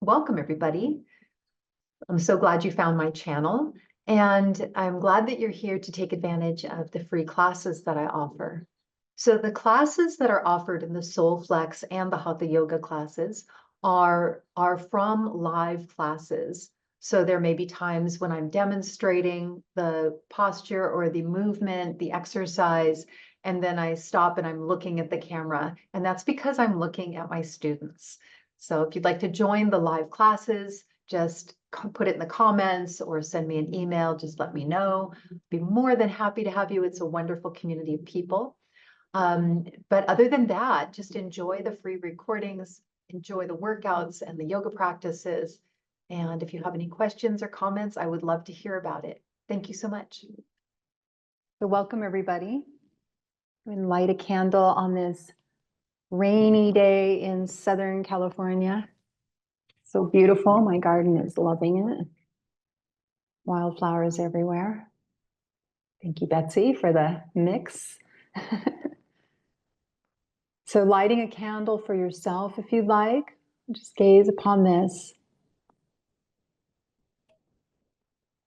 welcome everybody. I'm so glad you found my channel, and I'm glad that you're here to take advantage of the free classes that I offer. So the classes that are offered in the Soul Flex and the Hatha Yoga classes are from live classes. So there may be times when I'm demonstrating the posture or the movement, the exercise, and then I stop and I'm looking at the camera, and that's because I'm looking at my students. So if you'd like to join the live classes, just put it in the comments or send me an email, just let me know. Be more than happy to have you. It's a wonderful community of people. But other than that, just enjoy the free recordings, enjoy the workouts and the yoga practices. And if you have any questions or comments, I would love to hear about it. Thank you so much. So welcome everybody. I'm going to light a candle on this rainy day in Southern California. So beautiful. My garden is loving it. Wildflowers everywhere. Thank you, Betsy, for the mix. So lighting a candle for yourself, if you'd like, just gaze upon this.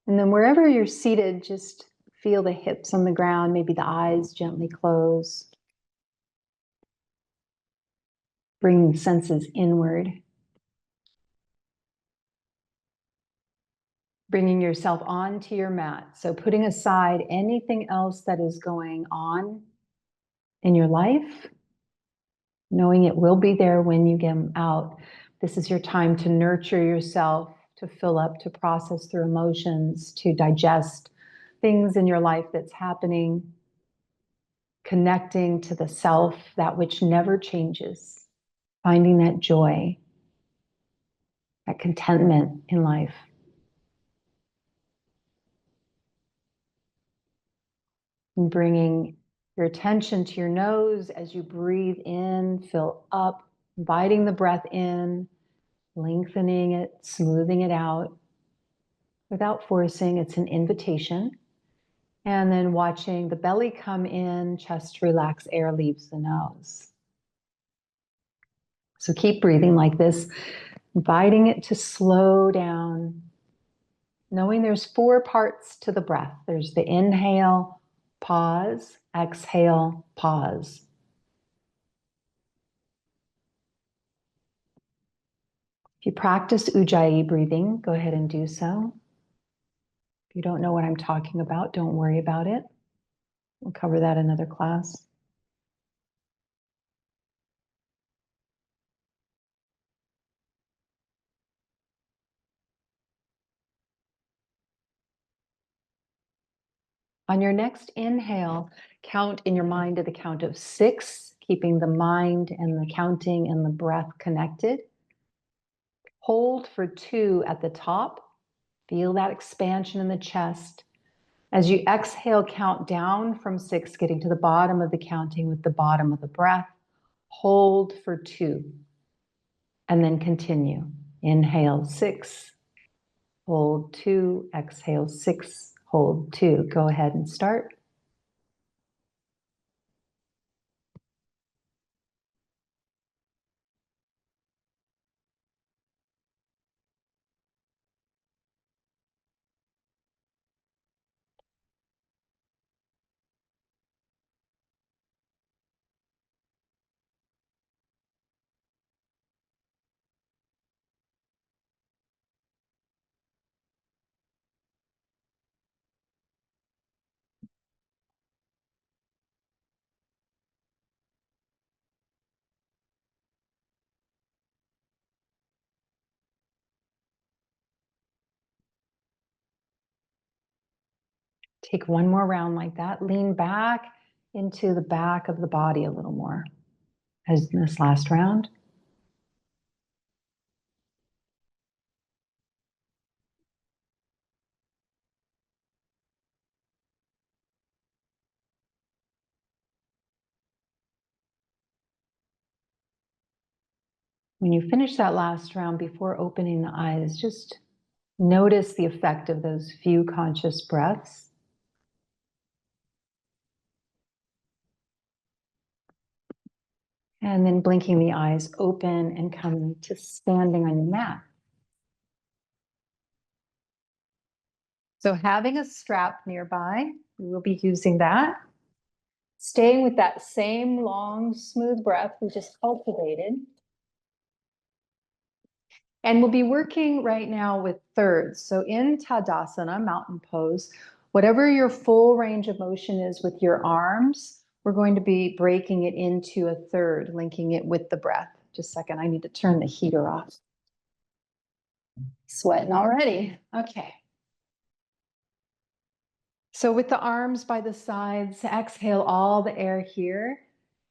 And then wherever you're seated, just feel the hips on the ground, maybe the eyes gently close. Bring the senses inward. Bringing yourself onto your mat. So putting aside anything else that is going on in your life, knowing it will be there when you get out. This is your time to nurture yourself, to fill up, to process through emotions, to digest things in your life that's happening, connecting to the self, that which never changes, finding that joy, that contentment in life. And bringing your attention to your nose as you breathe in, fill up, inviting the breath in, lengthening it, smoothing it out without forcing. It's an invitation. And then watching the belly come in, chest relax, air leaves the nose. So keep breathing like this, inviting it to slow down, knowing there's 4 parts to the breath. There's the inhale, pause, exhale, pause. If you practice Ujjayi breathing, go ahead and do so. If you don't know what I'm talking about, don't worry about it. We'll cover that in another class. On your next inhale, count in your mind to the count of 6, keeping the mind and the counting and the breath connected. Hold for 2 at the top. Feel that expansion in the chest. As you exhale, count down from 6, getting to the bottom of the counting with the bottom of the breath. Hold for 2, and then continue. Inhale 6, hold 2, exhale 6, hold 2. Go ahead and start. Take one more round like that. Lean back into the back of the body a little more as in this last round. When you finish that last round, before opening the eyes, just notice the effect of those few conscious breaths. And then blinking the eyes open and coming to standing on your mat. So having a strap nearby, we will be using that. Staying with that same long, smooth breath we just cultivated. And we'll be working right now with thirds. So in Tadasana, mountain pose, whatever your full range of motion is with your arms, we're going to be breaking it into a third, linking it with the breath. Just a second, I need to turn the heater off. Sweating already. Okay. So with the arms by the sides, exhale all the air here.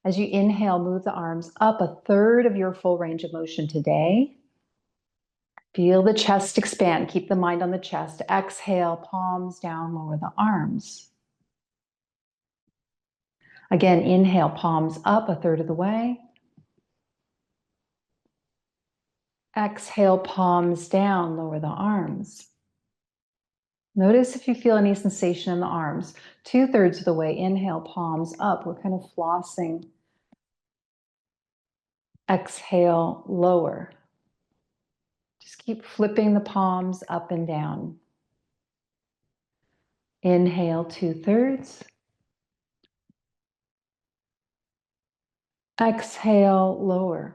As you inhale, move the arms up a third of your full range of motion today. Feel the chest expand. Keep the mind on the chest. Exhale, palms down, lower the arms. Again, inhale, palms up a third of the way. Exhale, palms down, lower the arms. Notice if you feel any sensation in the arms. 2/3 of the way, inhale, palms up. We're kind of flossing. Exhale, lower. Just keep flipping the palms up and down. Inhale, 2/3. Exhale, lower.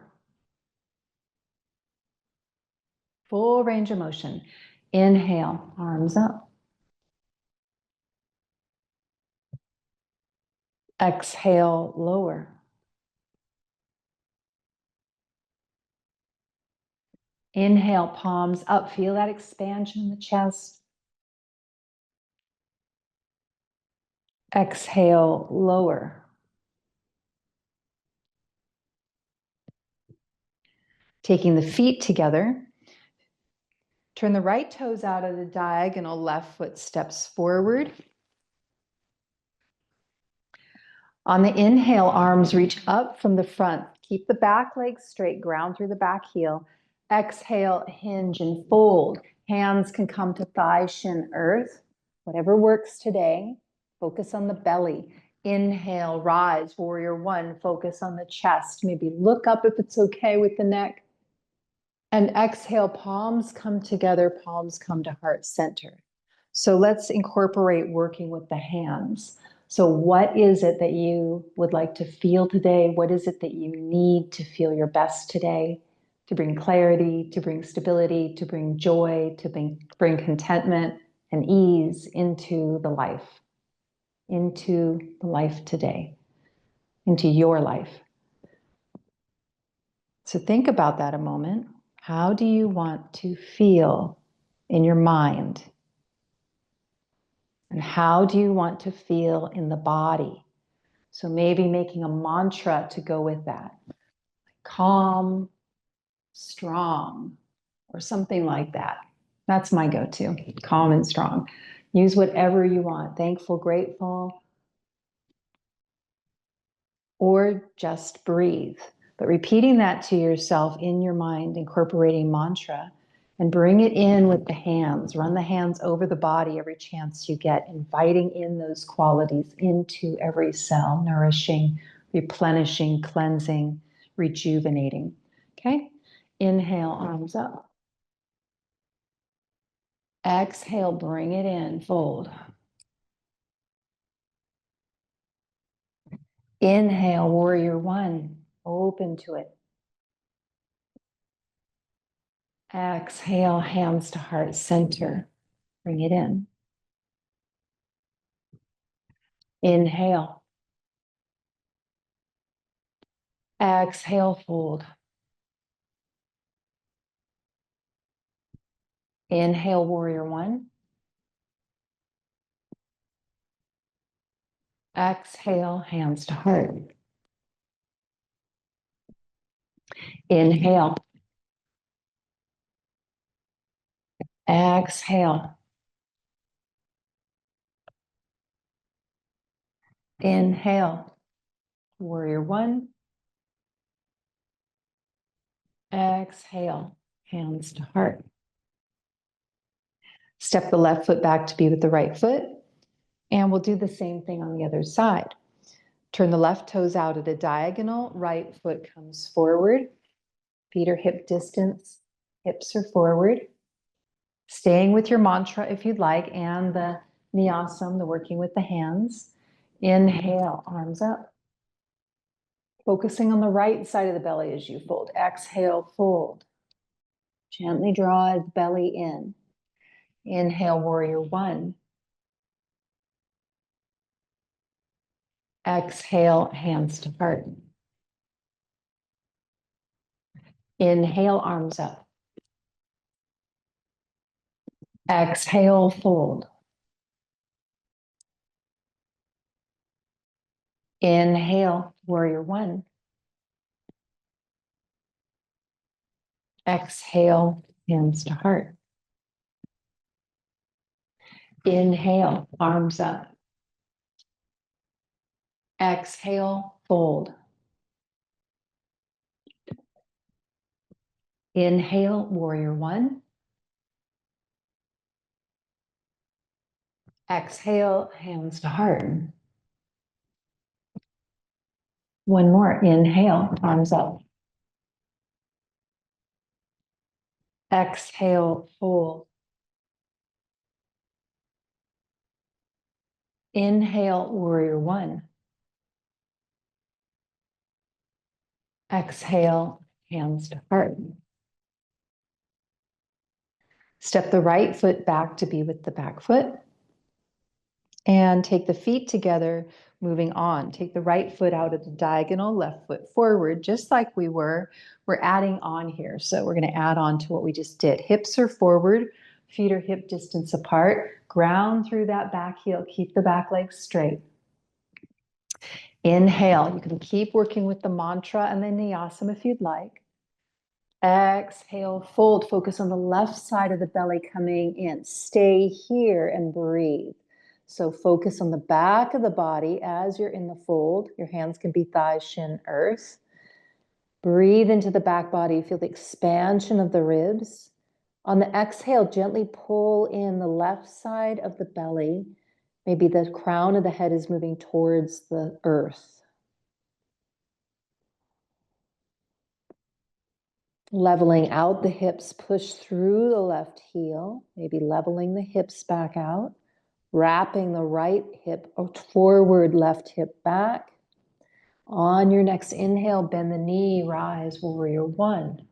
Full range of motion. Inhale, arms up. Exhale, lower. Inhale, palms up. Feel that expansion in the chest. Exhale, lower. Taking the feet together. Turn the right toes out of the diagonal, left foot steps forward. On the inhale, arms reach up from the front. Keep the back leg straight, ground through the back heel. Exhale, hinge and fold. Hands can come to thigh, shin, earth. Whatever works today. Focus on the belly. Inhale, rise, warrior one. Focus on the chest. Maybe look up if it's okay with the neck. And exhale, palms come together, palms come to heart center. So let's incorporate working with the hands. So what is it that you would like to feel today? What is it that you need to feel your best today? To bring clarity, to bring stability, to bring joy, to bring contentment and ease into the life today, into your life. So think about that a moment. How do you want to feel in your mind? And how do you want to feel in the body? So maybe making a mantra to go with that. Calm, strong, or something like that. That's my go-to, calm and strong. Use whatever you want, thankful, grateful, or just breathe. But repeating that to yourself in your mind, incorporating mantra, and bring it in with the hands. Run the hands over the body every chance you get, inviting in those qualities into every cell, nourishing, replenishing, cleansing, rejuvenating. Okay? Inhale, arms up. Exhale, bring it in, fold. Inhale, warrior one, open to it. Exhale, hands to heart center. Bring it in. Inhale. Exhale, fold. Inhale, warrior one. Exhale, hands to heart. Inhale. Exhale. Inhale, warrior one. Exhale, hands to heart. Step the left foot back to be with the right foot. And we'll do the same thing on the other side. Turn the left toes out at a diagonal. Right foot comes forward. Feet are hip distance. Hips are forward. Staying with your mantra if you'd like, and the niyasam, the working with the hands. Inhale, arms up. Focusing on the right side of the belly as you fold. Exhale, fold. Gently draw the belly in. Inhale, warrior one. Exhale, hands to heart. Inhale, arms up. Exhale, fold. Inhale, warrior one. Exhale, hands to heart. Inhale, arms up. Exhale, fold. Inhale, warrior one. Exhale, hands to heart. One more. Inhale, arms up. Exhale, fold. Inhale, warrior one. Exhale, hands to heart. Step the right foot back to be with the back foot. And take the feet together, moving on. Take the right foot out at the diagonal, left foot forward, just like we were. We're adding on here. So we're going to add on to what we just did. Hips are forward, feet are hip distance apart. Ground through that back heel. Keep the back leg straight. Inhale. You can keep working with the mantra and the niyasam if you'd like. Exhale, fold. Focus on the left side of the belly coming in. Stay here and breathe. So focus on the back of the body as you're in the fold. Your hands can be thighs, shin, earth. Breathe into the back body. Feel the expansion of the ribs. On the exhale, gently pull in the left side of the belly. Maybe the crown of the head is moving towards the earth. Leveling out the hips, push through the left heel, maybe leveling the hips back out, wrapping the right hip forward, left hip back. On your next inhale, bend the knee, rise, warrior one.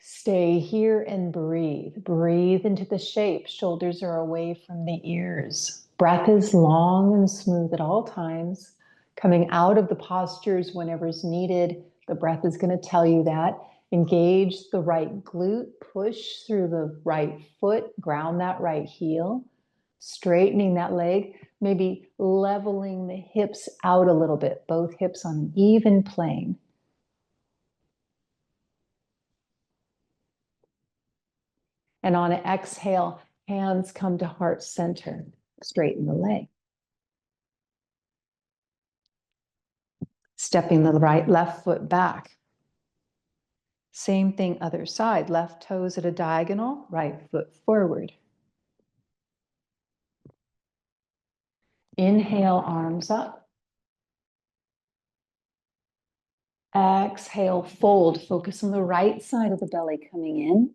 Stay here and breathe. Breathe into the shape. Shoulders are away from the ears. Breath is long and smooth at all times. Coming out of the postures whenever is needed. The breath is going to tell you that. Engage the right glute. Push through the right foot. Ground that right heel. Straightening that leg. Maybe leveling the hips out a little bit. Both hips on an even plane. And on an exhale, hands come to heart center. Straighten the leg. Stepping the left foot back. Same thing, other side. Left toes at a diagonal, right foot forward. Inhale, arms up. Exhale, fold. Focus on the right side of the belly coming in.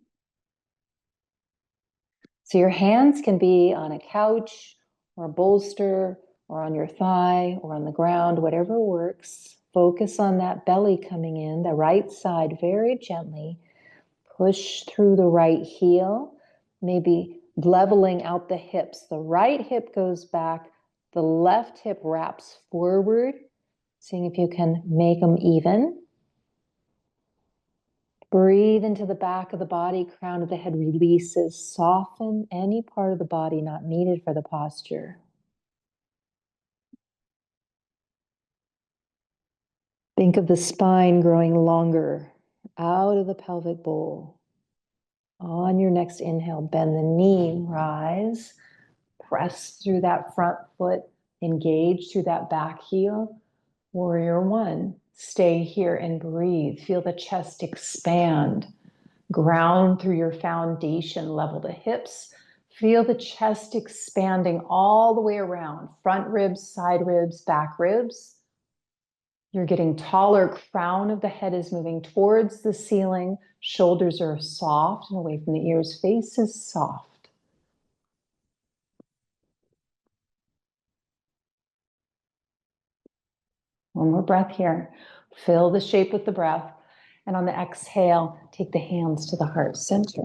So your hands can be on a couch or a bolster or on your thigh or on the ground, whatever works. Focus on that belly coming in, the right side, very gently. Push through the right heel, maybe leveling out the hips. The right hip goes back, the left hip wraps forward, seeing if you can make them even. Breathe into the back of the body, crown of the head releases. Soften any part of the body not needed for the posture. Think of the spine growing longer out of the pelvic bowl. On your next inhale, bend the knee, rise. Press through that front foot, engage through that back heel. Warrior one, stay here and breathe. Feel the chest expand. Ground through your foundation, level the hips. Feel the chest expanding all the way around. Front ribs, side ribs, back ribs. You're getting taller. Crown of the head is moving towards the ceiling. Shoulders are soft and away from the ears. Face is soft. One more breath here. Fill the shape with the breath. And on the exhale, take the hands to the heart center.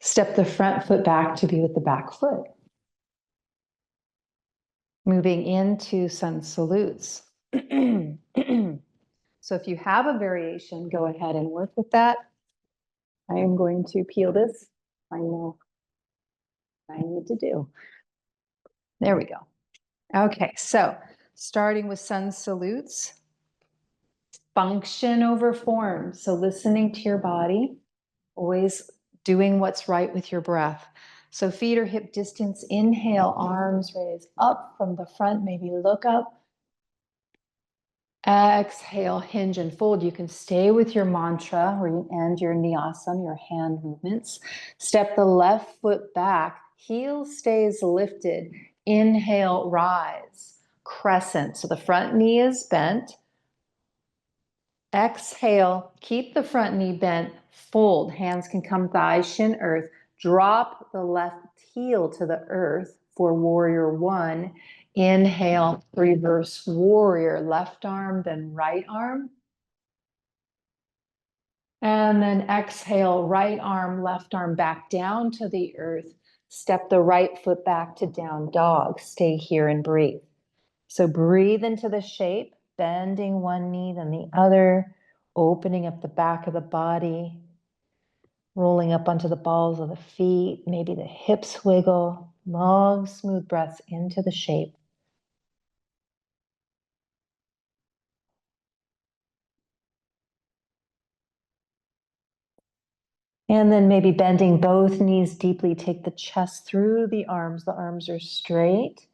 Step the front foot back to be with the back foot. Moving into sun salutes. So if you have a variation, go ahead and work with that. I am going to peel this. I know what I need to do. There we go. Okay, so starting with sun salutes, function over form. So listening to your body, always doing what's right with your breath. So feet are hip distance. Inhale, arms raise up from the front, maybe look up. Exhale, hinge and fold. You can stay with your mantra or you end your nyasam, your hand movements. Step the left foot back, heel stays lifted. Inhale, rise, crescent. So the front knee is bent. Exhale, keep the front knee bent, fold. Hands can come thigh, shin, earth. Drop the left heel to the earth for warrior one. Inhale, reverse warrior, left arm, then right arm. And then exhale, right arm, left arm back down to the earth. Step the right foot back to down dog. Stay here and breathe. So breathe into the shape, bending one knee, then the other, opening up the back of the body, rolling up onto the balls of the feet, maybe the hips wiggle. Long, smooth breaths into the shape. And then maybe bending both knees deeply, take the chest through the arms. The arms are straight.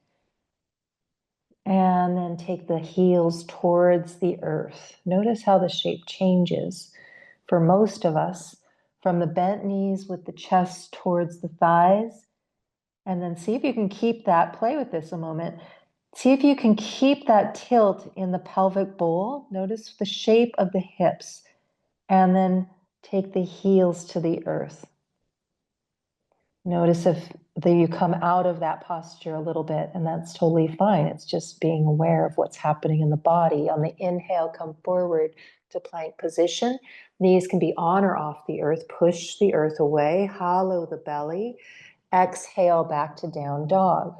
And then take the heels towards the earth. Notice how the shape changes for most of us from the bent knees with the chest towards the thighs. And then see if you can keep that, play with this a moment. See if you can keep that tilt in the pelvic bowl. Notice the shape of the hips. And then take the heels to the earth. Notice if you come out of that posture a little bit, and that's totally fine. It's just being aware of what's happening in the body. On the inhale, come forward to plank position. Knees can be on or off the earth. Push the earth away, hollow the belly. Exhale back to down dog.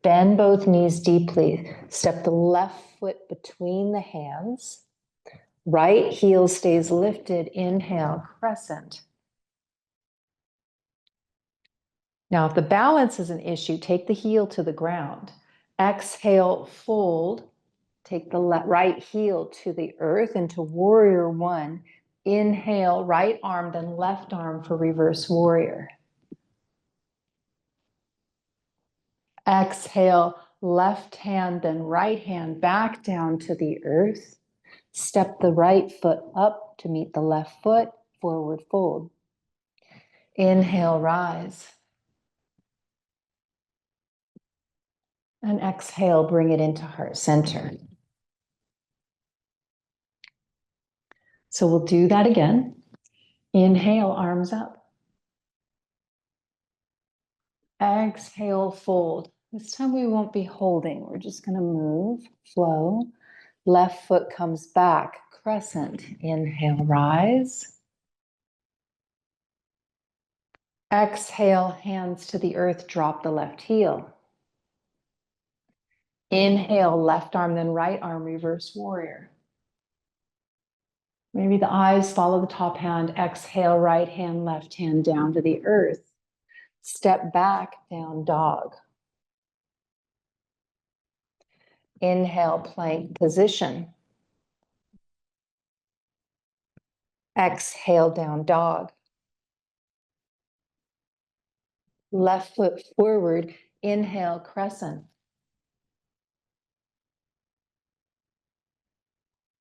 Bend both knees deeply. Step the left foot between the hands. Right heel stays lifted. Inhale, crescent. Now, if the balance is an issue, take the heel to the ground. Exhale, fold. Take the right heel to the earth into warrior one. Inhale, right arm, then left arm for reverse warrior. Exhale, left hand, then right hand back down to the earth. Step the right foot up to meet the left foot, forward fold. Inhale, rise. And exhale, bring it into heart center. So we'll do that again. Inhale, arms up. Exhale, fold. This time we won't be holding. We're just going to move, flow. Left foot comes back, crescent. Inhale, rise. Exhale, hands to the earth, drop the left heel. Inhale, left arm, then right arm, reverse warrior. Maybe the eyes follow the top hand. Exhale, right hand, left hand down to the earth. Step back, down dog. Inhale, plank position. Exhale, down dog. Left foot forward. Inhale, crescent.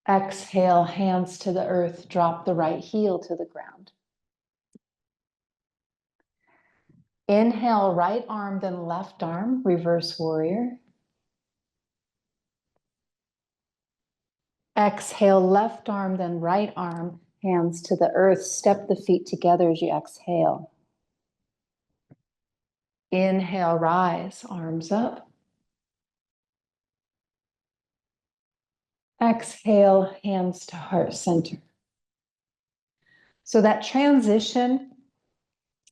Exhale, hands to the earth. Drop the right heel to the ground. Inhale, right arm, then left arm, reverse warrior. Exhale, left arm, then right arm, hands to the earth. Step the feet together as you exhale. Inhale, rise, arms up. Exhale, hands to heart center. So that transition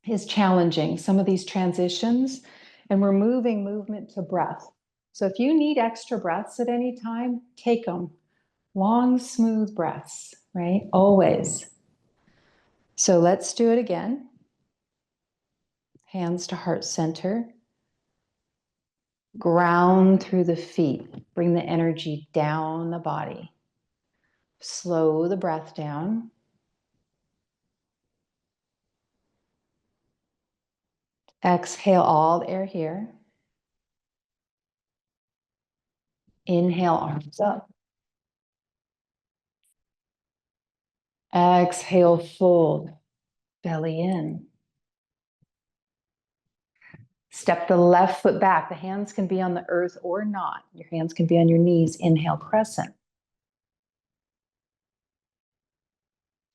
is challenging, some of these transitions, and we're moving movement to breath. So if you need extra breaths at any time, take them. Long, smooth breaths, right? Always. So let's do it again. Hands to heart center. Ground through the feet. Bring the energy down the body. Slow the breath down. Exhale all the air here. Inhale, arms up. Exhale, fold, belly in. Step the left foot back. The hands can be on the earth or not. Your hands can be on your knees. Inhale, crescent.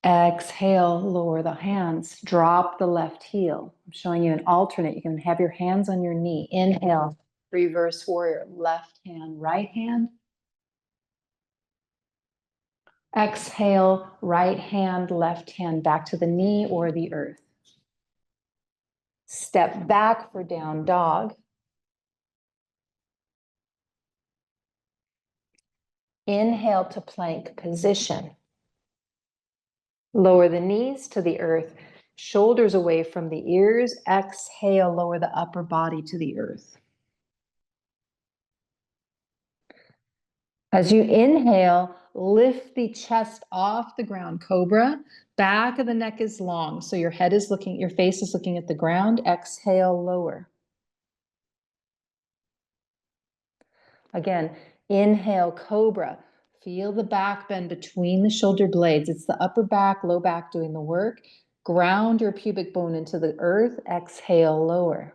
Exhale, lower the hands. Drop the left heel. I'm showing you an alternate. You can have your hands on your knee. Inhale, reverse warrior. Left hand, right hand. Exhale, right hand, left hand back to the knee or the earth. Step back for down dog. Inhale to plank position. Lower the knees to the earth, shoulders away from the ears. Exhale, lower the upper body to the earth. As you inhale, lift the chest off the ground, cobra. Back of the neck is long, so your head is looking, your face is looking at the ground. Exhale, lower. Again, inhale, cobra. Feel the back bend between the shoulder blades. It's the upper back, low back doing the work. Ground your pubic bone into the earth. Exhale, lower.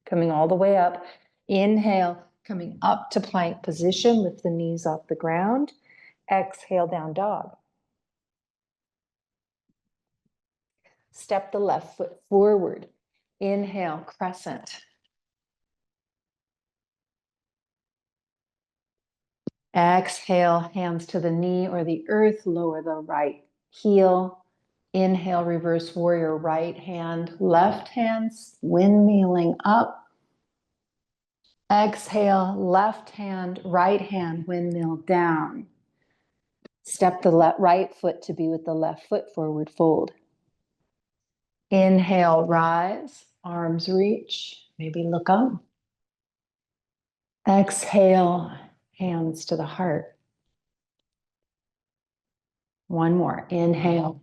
Coming all the way up. Inhale, coming up to plank position. Lift the knees off the ground. Exhale, down dog. Step the left foot forward. Inhale, crescent. Exhale, hands to the knee or the earth. Lower the right heel. Inhale, reverse warrior, right hand, left hand, windmilling up. Exhale, left hand, right hand, windmill down. Step the right foot to be with the left foot, forward fold. Inhale, rise, arms reach, maybe look up. Exhale, hands to the heart. One more, inhale.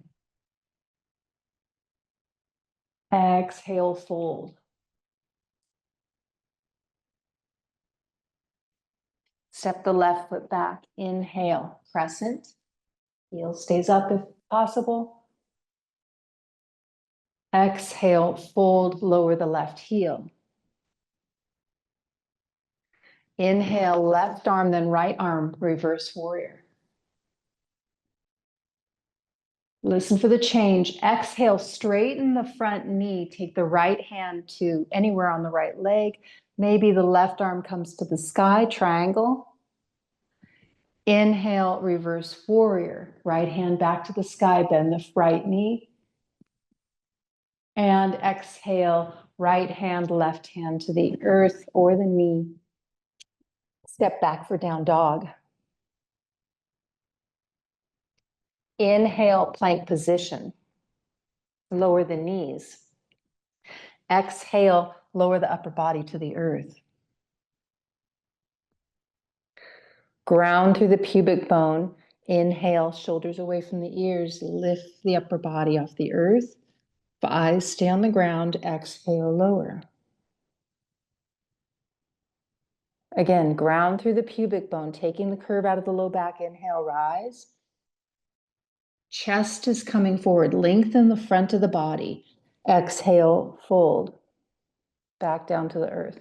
Exhale, fold. Step the left foot back, inhale, crescent. Heel stays up if possible. Exhale, fold, lower the left heel. Inhale, left arm, then right arm, reverse warrior. Listen for the change. Exhale, straighten the front knee. Take the right hand to anywhere on the right leg. Maybe the left arm comes to the sky, triangle. Inhale, reverse warrior. Right hand back to the sky, bend the right knee. And exhale, right hand, left hand to the earth or the knee. Step back for down dog. Inhale, plank position. Lower the knees. Exhale, lower the upper body to the earth. Ground through the pubic bone. Inhale, shoulders away from the ears. Lift the upper body off the earth. Eyes stay on the ground. Exhale, lower. Again, ground through the pubic bone, taking the curve out of the low back. Inhale, rise. Chest is coming forward. Lengthen the front of the body. Exhale, fold back down to the earth.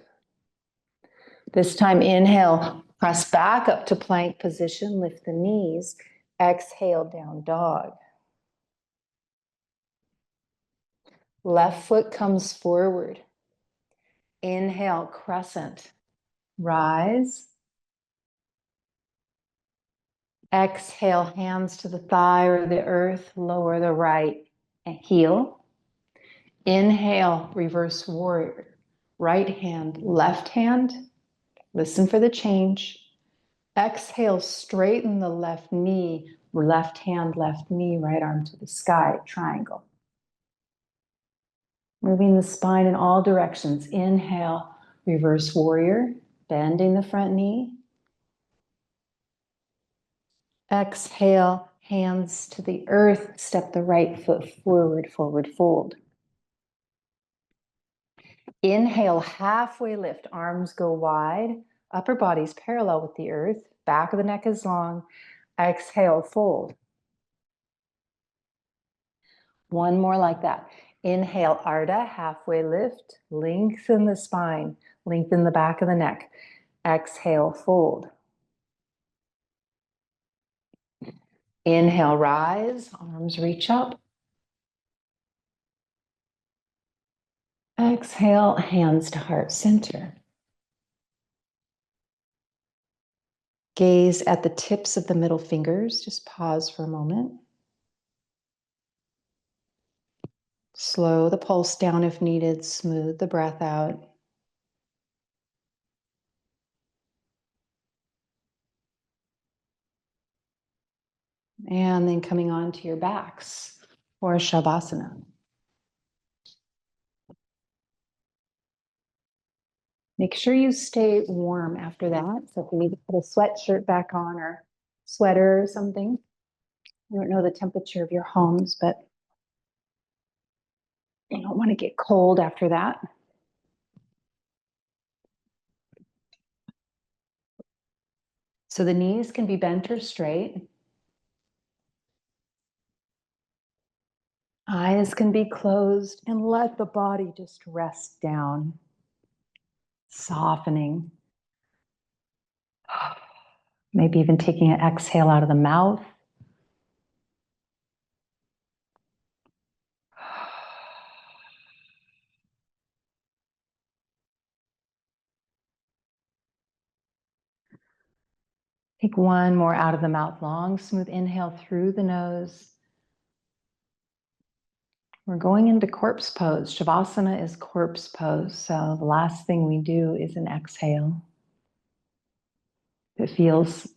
This time, inhale, press back up to plank position, lift the knees. Exhale, down dog. Left foot comes forward. Inhale, crescent. Rise. Exhale, hands to the thigh or the earth, lower the right heel. Inhale, reverse warrior. Right hand, left hand. Listen for the change. Exhale, straighten the left knee, left hand, left knee, right arm to the sky, triangle. Moving the spine in all directions. Inhale, reverse warrior, bending the front knee. Exhale, hands to the earth, step the right foot forward, forward fold. Inhale, halfway lift, arms go wide, upper body's parallel with the earth, back of the neck is long. Exhale, fold. One more like that. Inhale, Ardha, halfway lift, lengthen the spine, lengthen the back of the neck. Exhale, fold. Inhale, rise, arms reach up. Exhale, hands to heart center. Gaze at the tips of the middle fingers. Just pause for a moment. Slow the pulse down if needed. Smooth the breath out. And then coming on to your backs for Shavasana. Make sure you stay warm after that. So if you need to put a sweatshirt back on or sweater or something. I don't know the temperature of your homes, but you don't want to get cold after that. So the knees can be bent or straight. Eyes can be closed and let the body just rest down, softening. Maybe even taking an exhale out of the mouth. Take one more out of the mouth, long, smooth inhale through the nose. We're going into corpse pose. Shavasana is corpse pose. So the last thing we do is an exhale. If it feels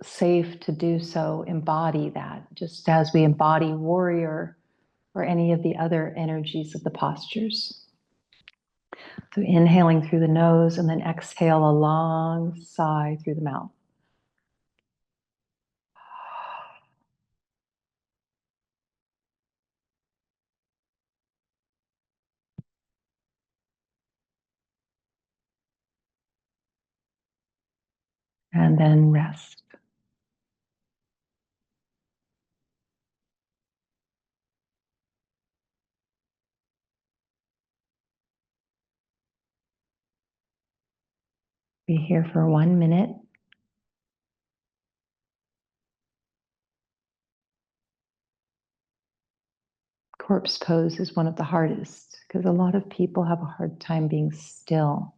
safe to do so, embody that, just as we embody warrior or any of the other energies of the postures. So inhaling through the nose and then exhale a long sigh through the mouth. And then rest. Be here for 1 minute. Corpse pose is one of the hardest because a lot of people have a hard time being still.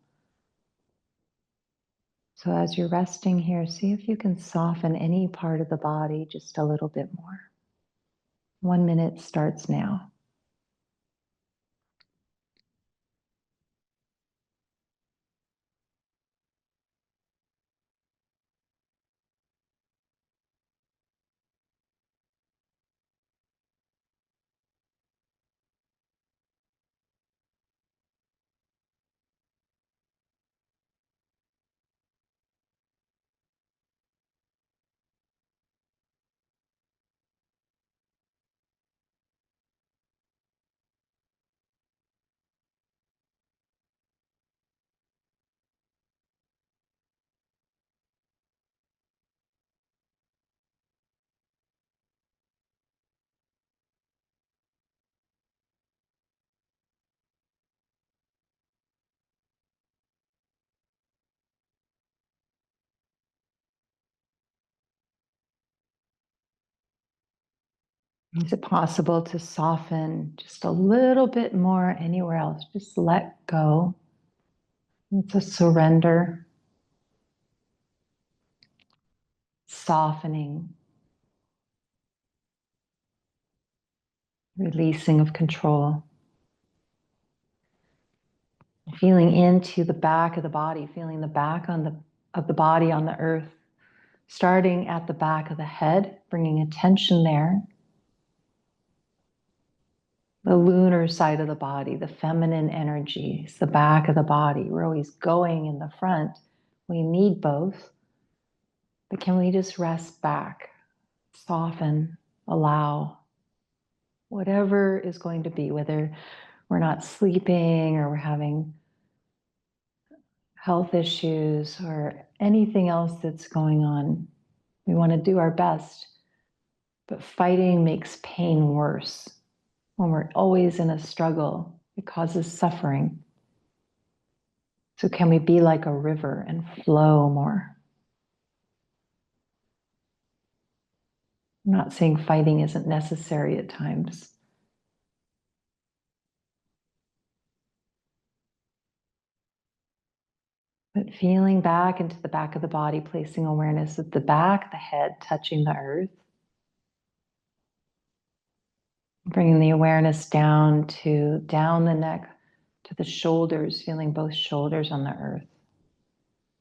So as you're resting here, see if you can soften any part of the body just a little bit more. 1 minute starts now. Is it possible to soften just a little bit more anywhere else? Just let go. It's a surrender, softening, releasing of control. Feeling into the back of the body, feeling the back of the body on the earth, starting at the back of the head, bringing attention there. The lunar side of the body, the feminine energy, it's the back of the body. We're always going in the front. We need both. But can we just rest back, soften, allow whatever is going to be, whether we're not sleeping or we're having health issues or anything else that's going on. We want to do our best, but fighting makes pain worse. When we're always in a struggle, it causes suffering. So can we be like a river and flow more? I'm not saying fighting isn't necessary at times. But feeling back into the back of the body, placing awareness at the back, the head touching the earth. Bringing the awareness down the neck, to the shoulders, feeling both shoulders on the earth.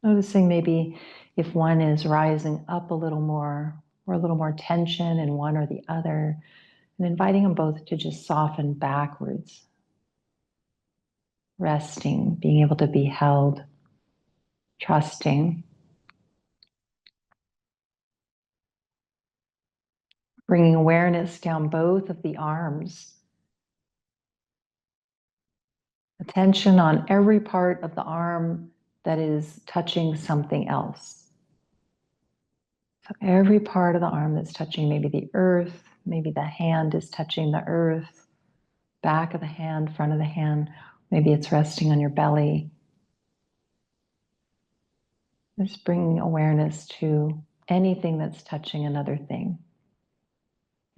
Noticing maybe if one is rising up a little more or a little more tension in one or the other, and inviting them both to just soften backwards. Resting, being able to be held, trusting. Bringing awareness down both of the arms. Attention on every part of the arm that is touching something else. So every part of the arm that's touching maybe the earth, maybe the hand is touching the earth, back of the hand, front of the hand, maybe it's resting on your belly. Just bringing awareness to anything that's touching another thing.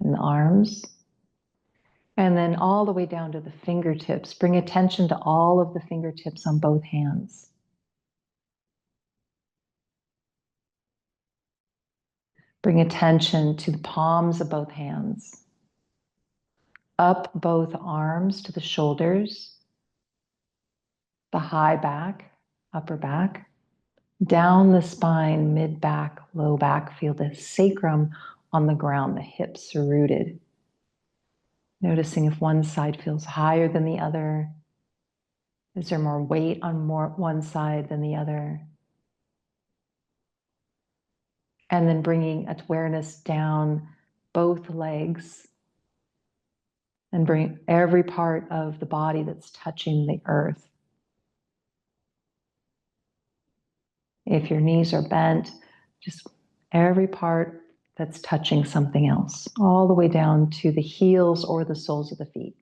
In the arms, and then all the way down to the fingertips. Bring attention to all of the fingertips on both hands. Bring attention to the palms of both hands. Up both arms to the shoulders, the high back, upper back, down the spine, mid back, low back. Feel the sacrum on the ground, the hips are rooted. Noticing if one side feels higher than the other. Is there more weight on one side than the other? And then bringing awareness down both legs and bring every part of the body that's touching the earth. If your knees are bent, just every part that's touching something else, all the way down to the heels or the soles of the feet.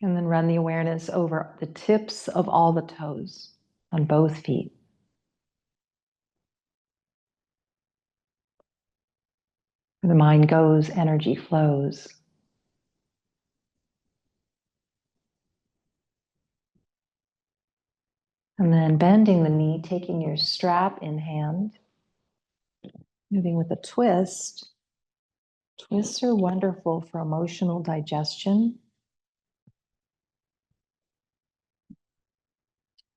And then run the awareness over the tips of all the toes on both feet. Where the mind goes, energy flows. And then bending the knee, taking your strap in hand, moving with a twist. Twists are wonderful for emotional digestion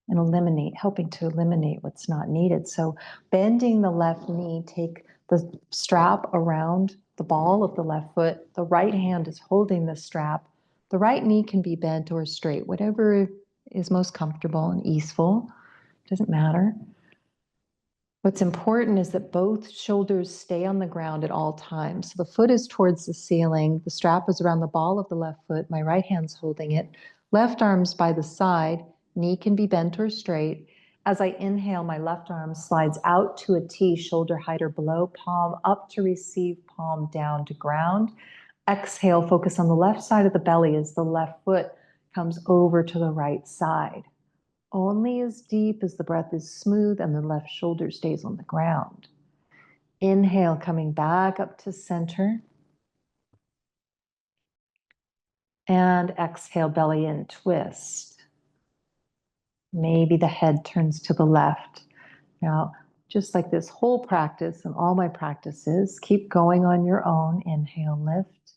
and helping to eliminate what's not needed. So bending the left knee, take the strap around the ball of the left foot. The right hand is holding the strap. The right knee can be bent or straight, whatever is most comfortable and easeful. Doesn't matter. What's important is that both shoulders stay on the ground at all times. So the foot is towards the ceiling. The strap is around the ball of the left foot. My right hand's holding it. Left arm's by the side. Knee can be bent or straight. As I inhale, my left arm slides out to a T, shoulder height or below, palm up to receive, palm down to ground. Exhale, focus on the left side of the belly as the left foot comes over to the right side. only as deep as the breath is smooth and the left shoulder stays on the ground. Inhale, coming back up to center. And exhale, belly in, twist. Maybe the head turns to the left. Now, just like this whole practice and all my practices, keep going on your own. Inhale, lift.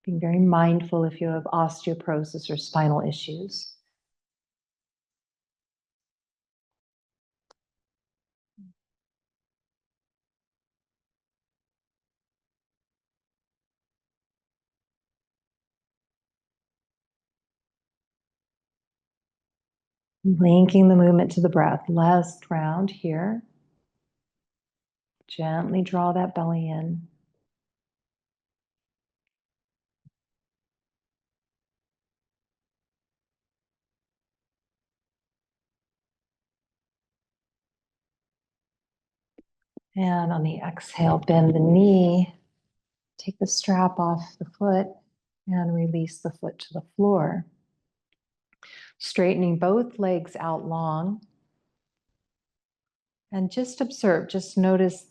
Being very mindful if you have osteoporosis or spinal issues. Linking the movement to the breath. Last round here. Gently draw that belly in. And on the exhale, bend the knee. Take the strap off the foot and release the foot to the floor. Straightening both legs out long. And just observe, just notice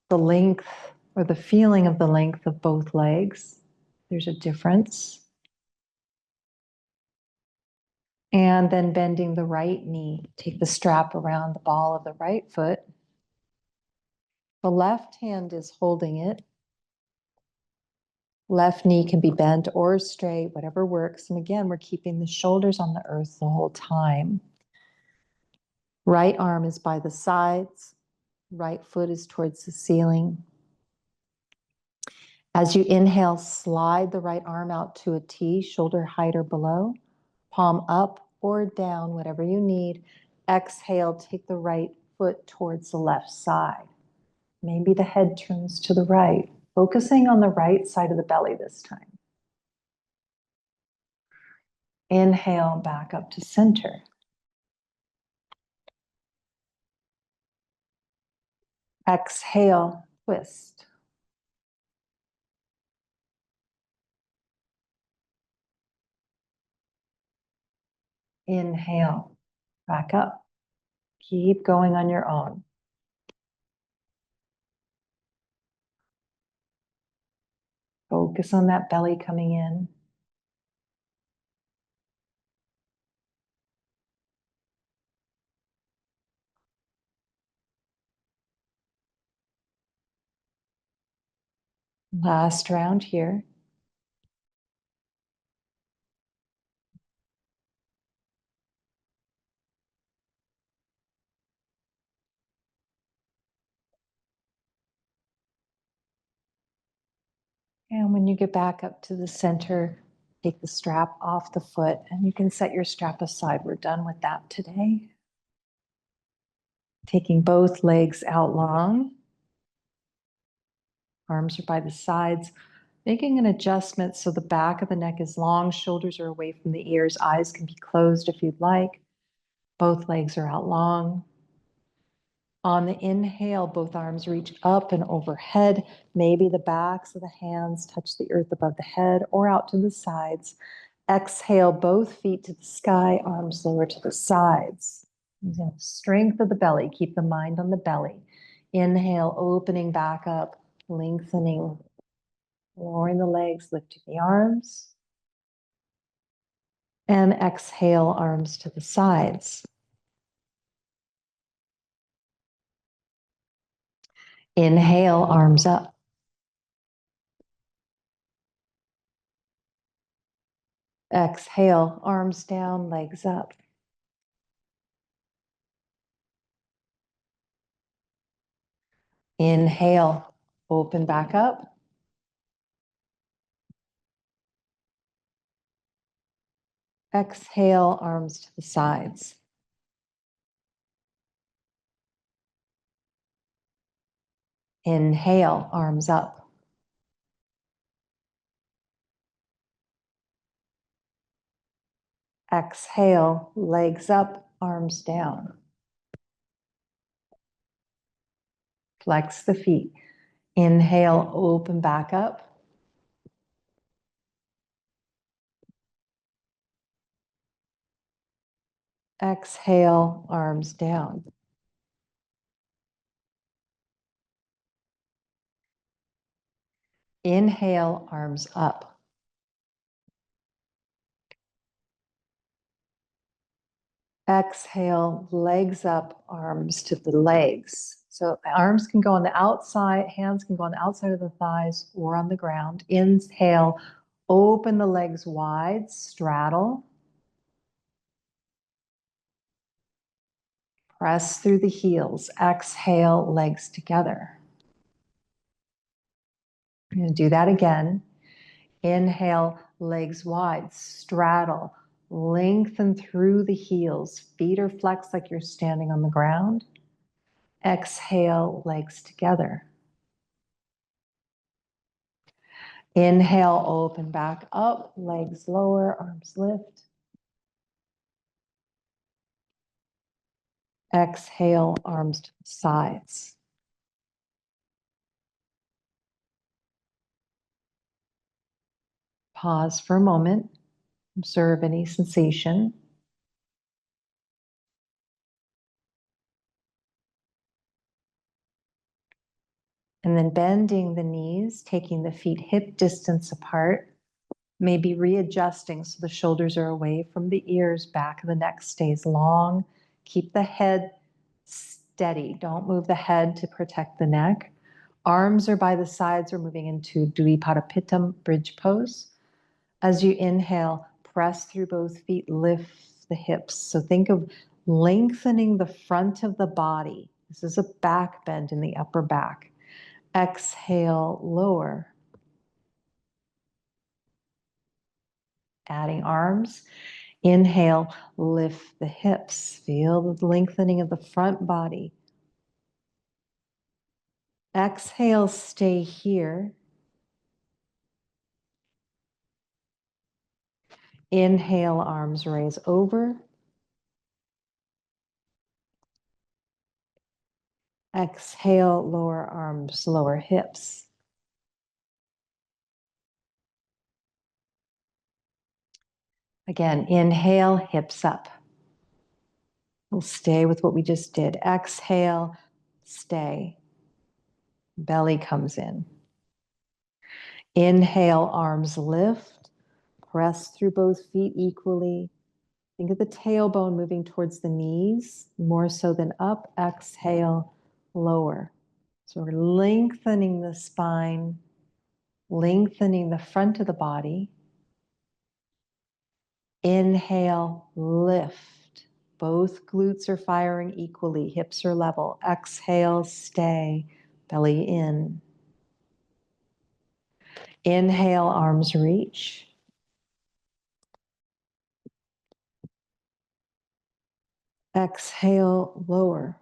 the length or the feeling of the length of both legs. There's a difference. And then bending the right knee. Take the strap around the ball of the right foot. The left hand is holding it. Left knee can be bent or straight, whatever works. And again, we're keeping the shoulders on the earth the whole time. Right arm is by the sides. Right foot is towards the ceiling. As you inhale, slide the right arm out to a T, shoulder height or below. Palm up or down, whatever you need. Exhale, take the right foot towards the left side. Maybe the head turns to the right, focusing on the right side of the belly this time. Inhale, back up to center. Exhale, twist. Inhale, back up. Keep going on your own. Focus on that belly coming in. Last round here. And when you get back up to the center, take the strap off the foot and you can set your strap aside. We're done with that today. Taking both legs out long. Arms are by the sides. Making an adjustment so the back of the neck is long, shoulders are away from the ears, eyes can be closed if you'd like. Both legs are out long. On the inhale, both arms reach up and overhead. Maybe the backs of the hands touch the earth above the head or out to the sides. Exhale, both feet to the sky, arms lower to the sides. Using the strength of the belly, keep the mind on the belly. Inhale, opening back up, lengthening, lowering the legs, lifting the arms. And exhale, arms to the sides. Inhale, arms up. Exhale, arms down, legs up. Inhale, open back up. Exhale, arms to the sides. Inhale, arms up. Exhale, legs up, arms down. Flex the feet. Inhale, open back up. Exhale, arms down. Inhale, arms up. Exhale, legs up, arms to the legs. So arms can go on the outside, hands can go on the outside of the thighs or on the ground. Inhale, open the legs wide, straddle. Press through the heels. Exhale, legs together. I'm going to do that again. Inhale, legs wide, straddle, lengthen through the heels. Feet are flexed like you're standing on the ground. Exhale, legs together. Inhale, open back up, legs lower, arms lift. Exhale, arms to the sides. Pause for a moment. Observe any sensation. And then bending the knees, taking the feet hip distance apart, maybe readjusting so the shoulders are away from the ears, back of the neck stays long. Keep the head steady. Don't move the head to protect the neck. Arms are by the sides or moving into Dvipadapitam, bridge pose. As you inhale, press through both feet, lift the hips. So think of lengthening the front of the body. This is a back bend in the upper back. Exhale, lower. Adding arms. Inhale, lift the hips. Feel the lengthening of the front body. Exhale, stay here. Inhale, arms raise over. Exhale, lower arms, lower hips. Again, inhale, hips up. We'll stay with what we just did. Exhale, stay. Belly comes in. Inhale, arms lift. Press through both feet equally. Think of the tailbone moving towards the knees, more so than up. Exhale, lower. So we're lengthening the spine, lengthening the front of the body. Inhale, lift. Both glutes are firing equally, hips are level. Exhale, stay, belly in. Inhale, arms reach. Exhale, lower.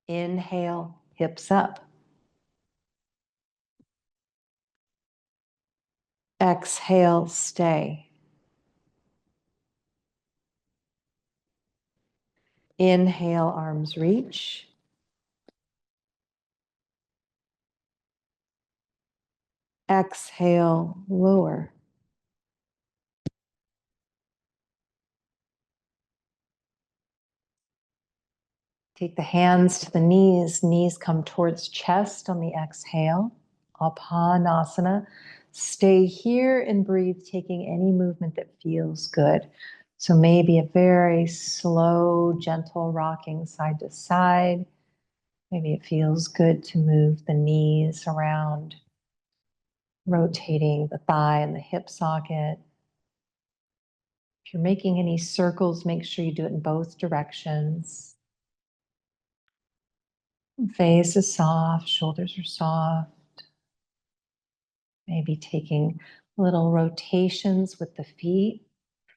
Inhale, hips up. Exhale, stay. Inhale, arms reach. Exhale, lower. Take the hands to the knees come towards chest on the exhale. Apanasana. Stay here and breathe, taking any movement that feels good. So maybe a very slow, gentle rocking side to side. Maybe it feels good to move the knees around, rotating the thigh and the hip socket. If you're making any circles, make sure you do it in both directions. Face is soft, shoulders are soft. Maybe taking little rotations with the feet,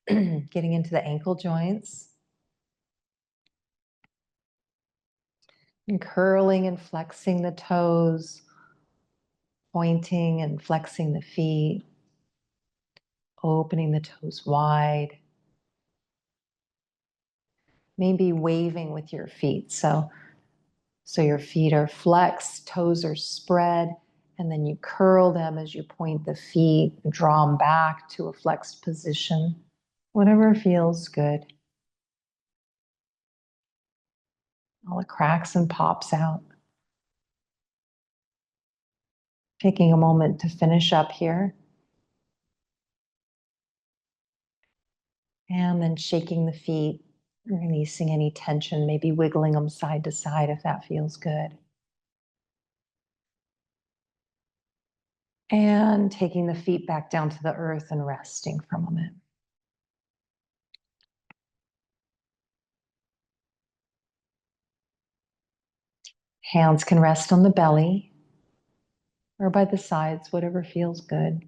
getting into the ankle joints. And curling and flexing the toes, pointing and flexing the feet, opening the toes wide. Maybe waving with your feet. So your feet are flexed, toes are spread, And then you curl them as you point the feet, draw them back to a flexed position. Whatever feels good. All the cracks and pops out. Taking a moment to finish up here. And then shaking the feet, releasing any tension, maybe wiggling them side to side if that feels good. And taking the feet back down to the earth and resting for a moment. Hands can rest on the belly or by the sides, whatever feels good.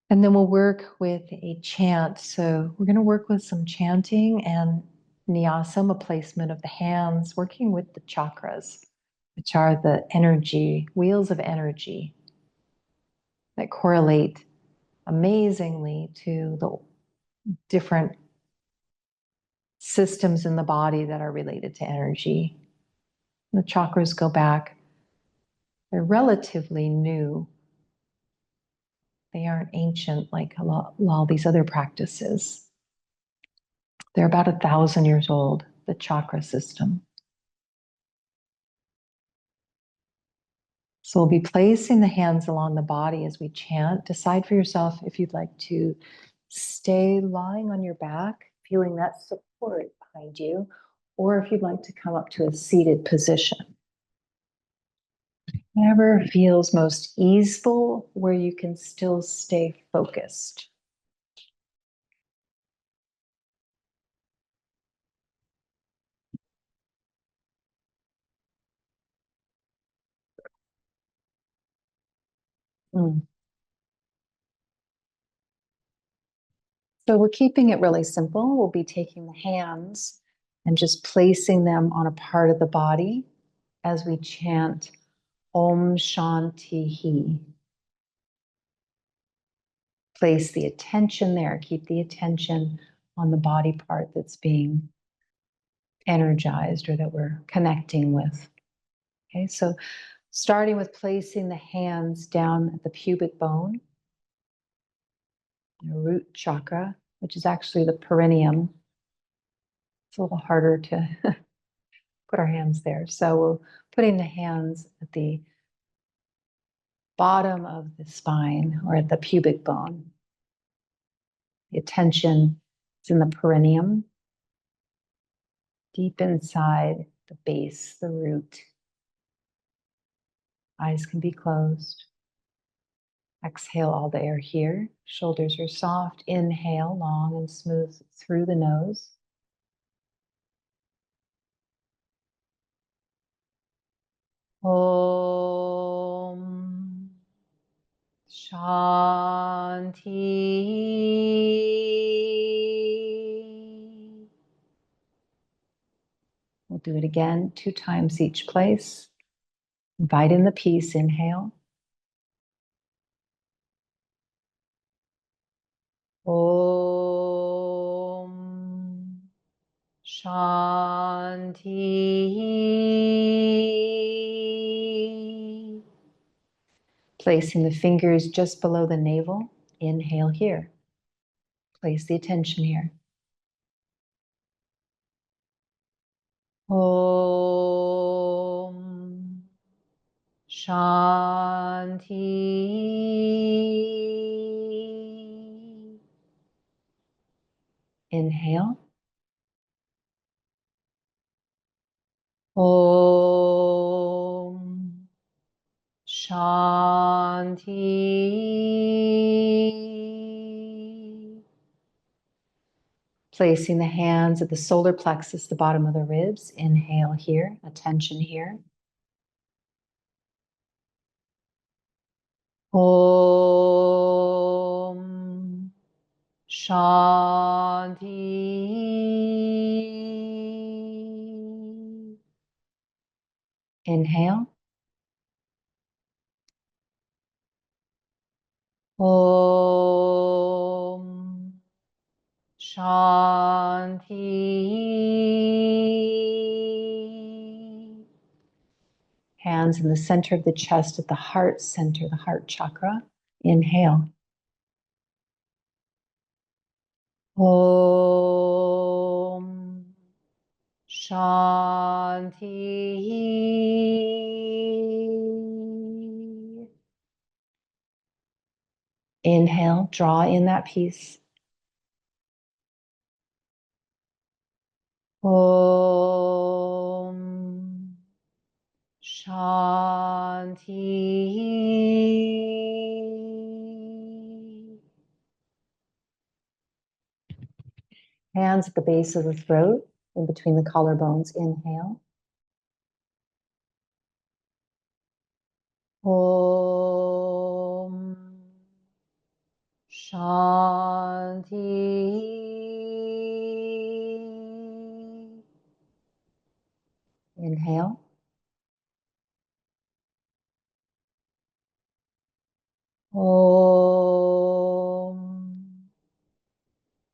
And then we'll work with a chant. So we're going to work with some chanting and nyasam, a placement of the hands, working with the chakras, which are the energy, wheels of energy that correlate amazingly to the different systems in the body that are related to energy. The chakras go back. They're relatively new. They aren't ancient like a lot these other practices. They're about 1,000 years old, the chakra system. So we'll be placing the hands along the body as we chant. Decide for yourself if you'd like to stay lying on your back, feeling that support behind you, or if you'd like to come up to a seated position. Whatever feels most easeful, where you can still stay focused. Mm. So we're keeping it really simple. We'll be taking the hands and just placing them on a part of the body as we chant Om Shanti Hi. Place the attention there. Keep the attention on the body part that's being energized or that we're connecting with. Okay, so starting with placing the hands down at the pubic bone, the root chakra, which is actually the perineum. It's a little harder to put our hands there. So we're putting the hands at the bottom of the spine or at the pubic bone. The attention is in the perineum, deep inside the base, the root. Eyes can be closed. Exhale all the air here. Shoulders are soft. Inhale long and smooth through the nose. Om Shanti. We'll do it again 2 times each place. Invite in the peace. Inhale. Om Shanti. Placing the fingers just below the navel. Inhale here. Place the attention here. Om Shanti. Inhale. Om Shanti. Placing the hands at the solar plexus, the bottom of the ribs. Inhale here, attention here. Om Shanti. Inhale. Om Shanti. Hands in the center of the chest at the heart center, the heart chakra. Inhale. Om Shanti. Inhale, draw in that peace. Om Shanti. Hands at the base of the throat, in between the collarbones. Inhale. Om Shanti. Inhale. Om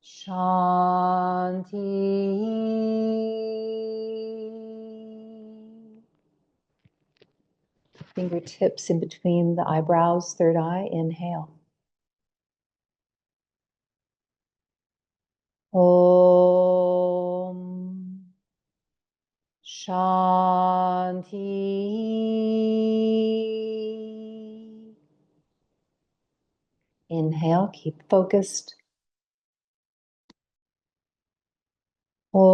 Shanti. Fingertips in between the eyebrows, third eye. Inhale. Om Shanti. Inhale, keep focused. Om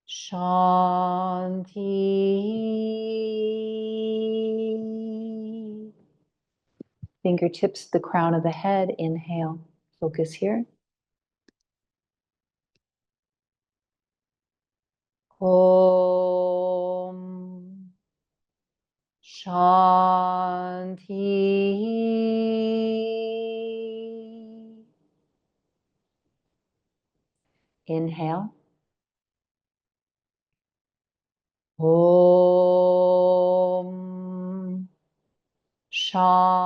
Shanti. Fingertips to the crown of the head. Inhale. Focus here. Om Shanti. Inhale. Om Shanti.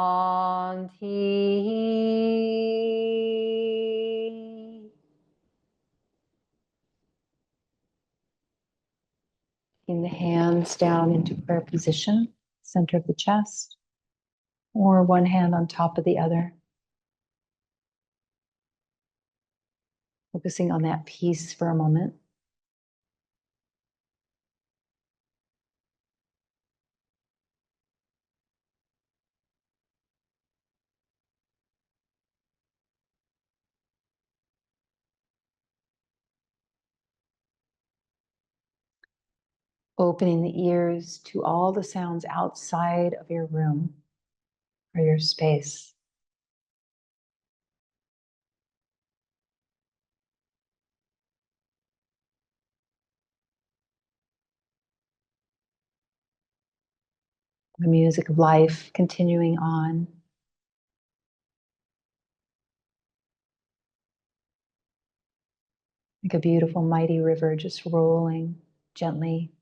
Taking the hands down into prayer position, center of the chest, or one hand on top of the other. Focusing on that peace for a moment. Opening the ears to all the sounds outside of your room or your space. The music of life continuing on. Like a beautiful mighty river just rolling gently.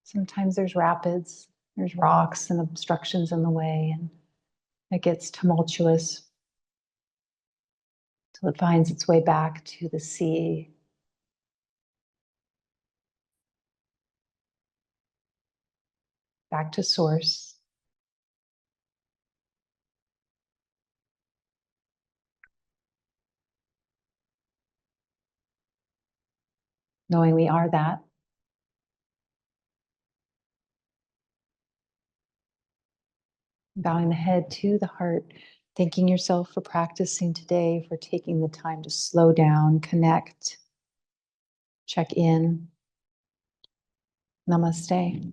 Sometimes there's rapids, there's rocks and obstructions in the way, and it gets tumultuous till it finds its way back to the sea. Back to source. Knowing we are that. Bowing the head to the heart, thanking yourself for practicing today, for taking the time to slow down, connect, check in. Namaste.